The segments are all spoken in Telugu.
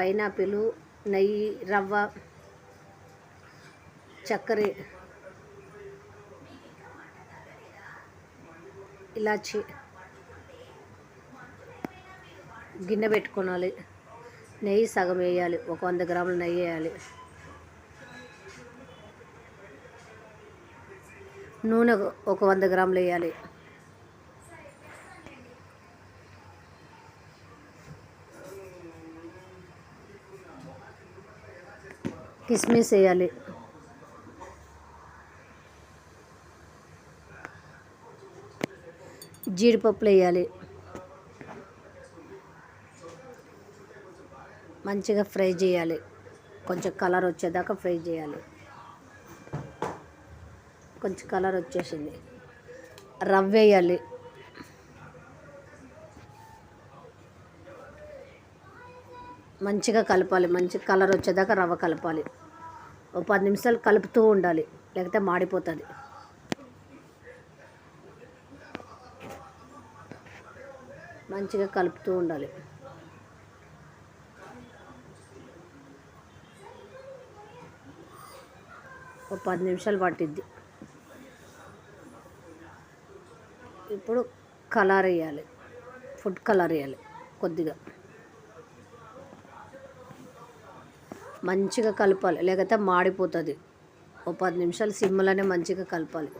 పైనాపిల్, నెయ్యి, రవ్వ, చక్కెర, ఇలాచి గిన్నె పెట్టుకోవాలి. నెయ్యి సగం వేయాలి, ఒక 100 గ్రాముల నెయ్యి వేయాలి. నూనె ఒక 100 గ్రాములు వేయాలి. కిస్మిస్ వేయాలి. జీడిపప్పులు వేయాలి. మంచిగా ఫ్రై చేయాలి. కొంచెం కలర్ వచ్చేదాకా ఫ్రై చేయాలి. కొంచెం కలర్ వచ్చేసింది. రవ్వ వేయాలి. మంచిగా కలపాలి. మంచి కలర్ వచ్చేదాకా రవ్వ కలపాలి. ఒక 10 నిమిషాలు కలుపుతూ ఉండాలి, లేకపోతే మాడిపోతుంది. మంచిగా కలుపుతూ ఉండాలి. ఒక 10 నిమిషాలు పట్టిద్ది. ఇప్పుడు కలర్ వేయాలి. ఫుడ్ కలర్ వేయాలి కొద్దిగా. మంచిగా కలపాలి, లేకపోతే మాడిపోతుంది. ఒక 10 నిమిషాలు సిమ్లోనే మంచిగా కలపాలి.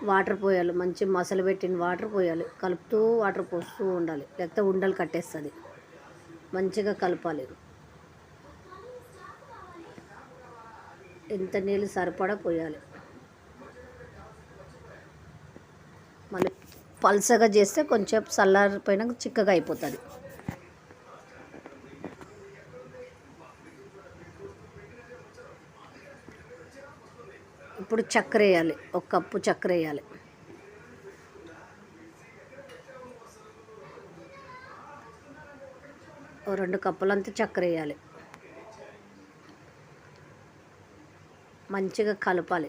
వాటర్ పోయాలి. మంచి మసాలా పెట్టిన వాటర్ పోయాలి. కలుపుతూ వాటర్ పోస్తూ ఉండాలి, లేకపోతే ఉండలు కట్టేస్తుంది. మంచిగా కలపాలి. ఎంత నీళ్ళు సరిపడా పోయాలి. మళ్ళీ పల్సగా చేస్తే కొంచెం చల్లారిపోయినాక చిక్కగా అయిపోతుంది. ఇప్పుడు చక్కెర వేయాలి. 1 కప్పు చక్కెర వేయాలి. ఓ 2 కప్పులంతా చక్కెర వేయాలి. మంచిగా కలపాలి.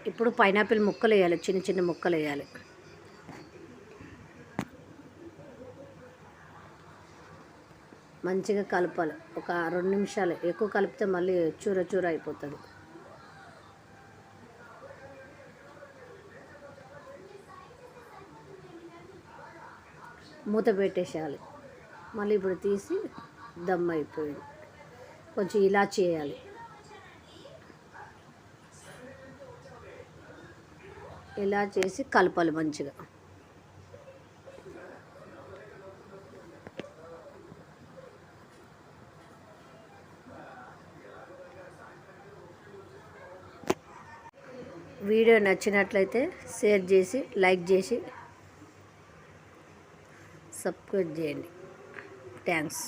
ఇప్పుడు పైనాపిల్ ముక్కలు వేయాలి. చిన్న చిన్న ముక్కలు వేయాలి. మంచిగా కలపాలి. ఒక 2 నిమిషాలు. ఎక్కువ కలిపితే మళ్ళీ చూర చూర అయిపోతుంది. మూత పెట్టేసేయాలి. మళ్ళీ ఇప్పుడు తీసి దమ్ అయిపోయింది. కొంచెం ఇలాచి వేయాలి. ఇలా చేసి కలపాలి మంచిగా. వీడియో నచ్చినట్లయితే షేర్ చేసి, లైక్ చేసి, సబ్స్క్రైబ్ చేయండి. థ్యాంక్స్.